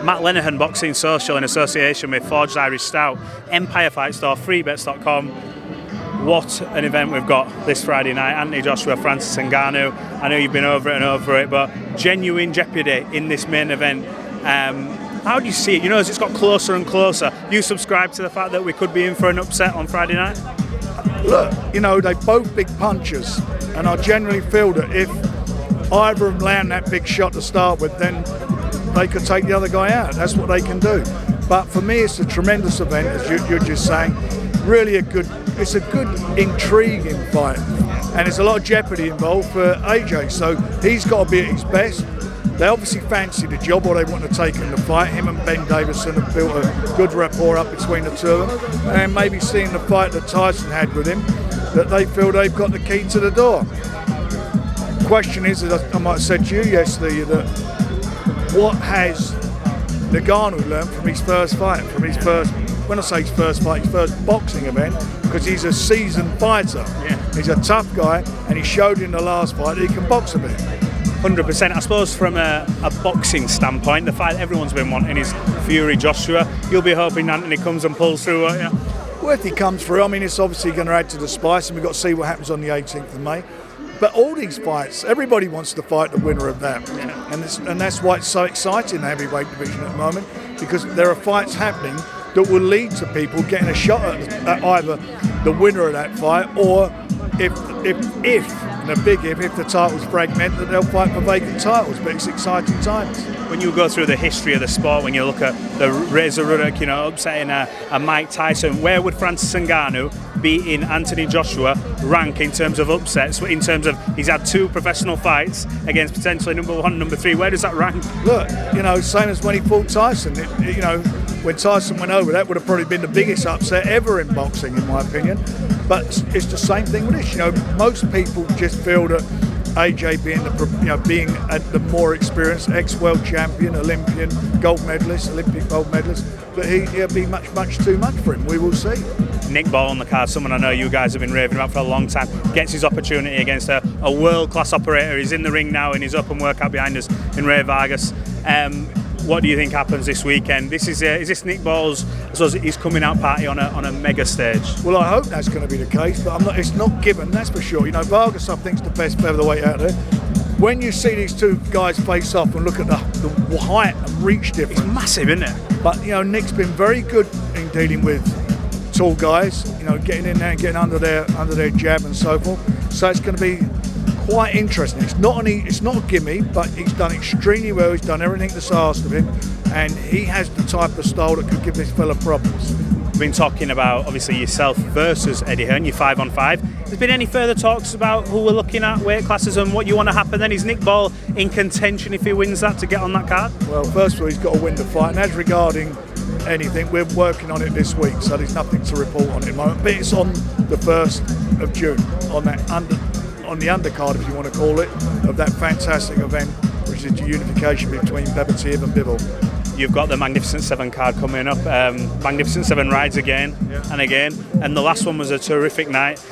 Matt Lenihan Boxing Social in association with Forged Irish Stout, Empire Fight Store, freebets.com. What an event we've got this Friday night. Anthony Joshua, Francis Ngannou. I know you've been over it and over it, but genuine jeopardy in this main event. How do you see it? You know, as it's got closer and closer, you subscribe to the fact that we could be in for an upset on Friday night? Look, you know, they're both big punchers, and I generally feel that if either of them land that big shot to start with, then they could take the other guy out. That's what they can do. But for me, it's a tremendous event, as you're just saying. Really it's a good, intriguing fight, and there's a lot of jeopardy involved for AJ, so he's got to be at his best. They obviously fancy the job, or they want to take in the fight. Him and Ben Davison have built a good rapport up between the two of them, and maybe seeing the fight that Tyson had with him, that they feel they've got the key to the door. Question is, as I might have said to you yesterday, that what has Ngannou learned from his first fight, when I say his first fight, his first boxing event, because he's a seasoned fighter. Yeah. He's a tough guy, and he showed in the last fight that he can box a bit. 100%. I suppose from a boxing standpoint, the fight everyone's been wanting is Fury Joshua. You'll be hoping Anthony comes and pulls through, won't you? Well, if he comes through, I mean, it's obviously going to add to the spice, and we've got to see what happens on the 18th of May. But all these fights, everybody wants to fight the winner of that. Yeah. And that's why it's so exciting, the heavyweight division at the moment, because there are fights happening that will lead to people getting a shot at either the winner of that fight, or if the title's fragmented, they'll fight for vacant titles. But it's exciting times. When you go through the history of the sport, when you look at the Razor Ruddock, you know, upsetting a Mike Tyson, where would Francis Ngannou be in Anthony Joshua rank in terms of upsets? In terms of, he's had 2 professional fights against potentially number 1, number 3. Where does that rank? Look, you know, same as when he fought Tyson. You know, when Tyson went over, that would have probably been the biggest upset ever in boxing, in my opinion. But it's the same thing with this. You know, most people just feel that AJ being the more experienced ex-world champion, Olympian gold medalist, Olympic gold medalist, that he'll be much too much for him. We will see. Nick Ball on the card, someone I know you guys have been raving about for a long time, gets his opportunity against a world-class operator. He's in the ring now in his open workout behind us in Ray Vargas. What do you think happens this weekend? Is this Nick Ball's, I suppose, his coming out party on a mega stage? Well, I hope that's going to be the case, but it's not given, that's for sure. You know, Vargas, I think, is the best featherweight out there. When you see these two guys face off and look at the height and reach difference, it's massive, isn't it? But you know, Nick's been very good in dealing with tall guys. You know, getting in there and getting under their jab and so forth. So it's going to be quite interesting. It's not a gimme, but he's done extremely well. He's done everything that's asked of him, and he has the type of style that could give this fella problems. We've been talking about, obviously, yourself versus Eddie Hearn, you're 5-on-5. Has there been any further talks about who we're looking at, weight classes, and what you want to happen then? Is Nick Ball in contention if he wins that to get on that card? Well, first of all, he's got to win the fight, and as regarding anything, we're working on it this week, so there's nothing to report on at the moment. But it's on the 1st of June, on the undercard, if you want to call it, of that fantastic event, which is the unification between Buatsi and Bivol. You've got the Magnificent 7 card coming up. Magnificent 7 rides again and again, and the last one was a terrific night.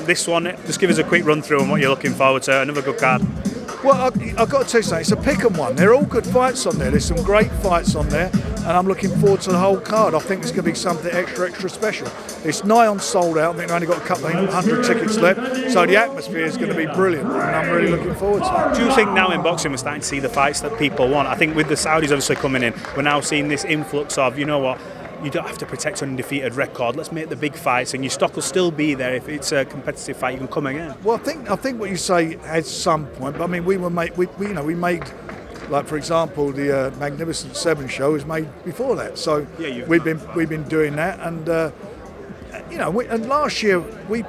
This one, just give us a quick run through on what you're looking forward to. Another good card. Well, I've got to tell you something, it's a pick 'em one. They're all good fights on there. There's some great fights on there, and I'm looking forward to the whole card. I think it's going to be something extra special. It's nigh on sold out. I think they've only got a couple of 100 tickets left, so the atmosphere is going to be brilliant, and I'm really looking forward to it. Do you think now in boxing we're starting to see the fights that people want? I think with the Saudis obviously coming in, we're now seeing this influx of, you know what, you don't have to protect an undefeated record. Let's make the big fights, and your stock will still be there. If it's a competitive fight, you can come again. Well, I think what you say has some point, but I mean, we made, like for example, the Magnificent 7 show was made before that. So yeah, we've been doing that, and you know, and last year we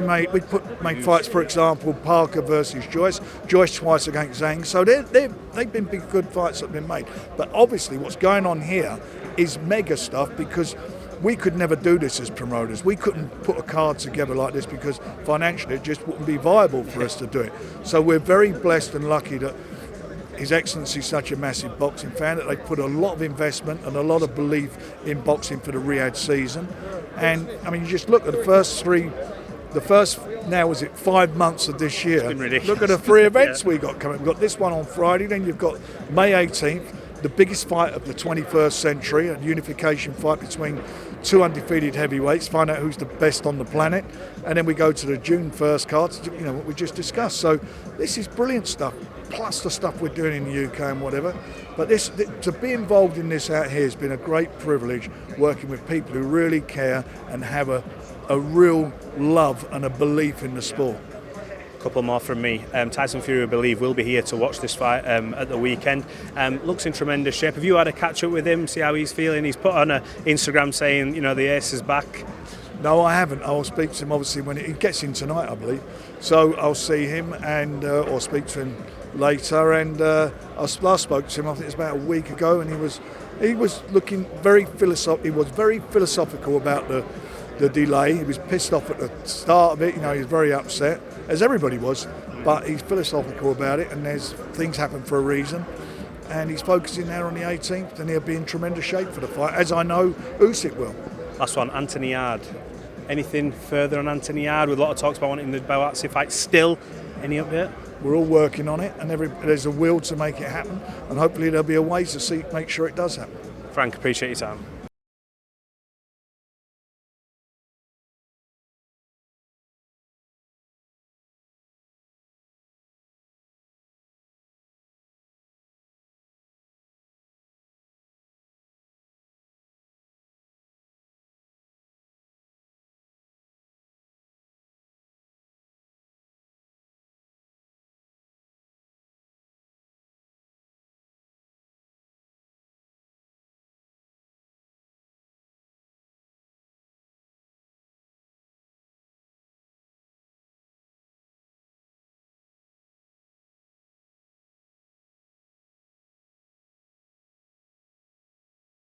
made fights. For example, Parker versus Joyce twice against Zhang. So they've been big good fights that have been made. But obviously, what's going on here is mega stuff, because we could never do this as promoters. We couldn't put a card together like this because financially it just wouldn't be viable for us to do it. So we're very blessed and lucky that His Excellency is such a massive boxing fan that they put a lot of investment and a lot of belief in boxing for the Riyadh season. And I mean, you just look at the first now was it 5 months of this year. It's been ridiculous. Look at the 3 events we got coming. We've got this one on Friday, then you've got May 18th. the biggest fight of the 21st century, a unification fight between two undefeated heavyweights, find out who's the best on the planet, and then we go to the June 1st cards, what we just discussed. So this is brilliant stuff, plus the stuff we're doing in the UK and whatever. But to be involved in this out here has been a great privilege, working with people who really care and have a real love and a belief in the sport. Couple more from me. Tyson Fury, I believe, will be here to watch this fight at the weekend. Looks in tremendous shape. Have you had a catch up with him, see how he's feeling? He's put on an Instagram saying, the ace is back. No, I haven't. I'll speak to him obviously when he gets in tonight, I believe. So I'll see him and or speak to him later. And I last spoke to him, I think it was about a week ago, and he was looking very philosophical. He was very philosophical about the delay. He was pissed off at the start of it. He was very upset, as everybody was, but he's philosophical about it, and there's things happen for a reason, and he's focusing now on the 18th, and he'll be in tremendous shape for the fight, as I know Usyk will. Last one, Anthony Yarde. Anything further on Anthony Yarde? With a lot of talks about wanting the Buatsi fight still. Any update? We're all working on it, and there's a will to make it happen, and hopefully there'll be a way to make sure it does happen. Frank, appreciate your time.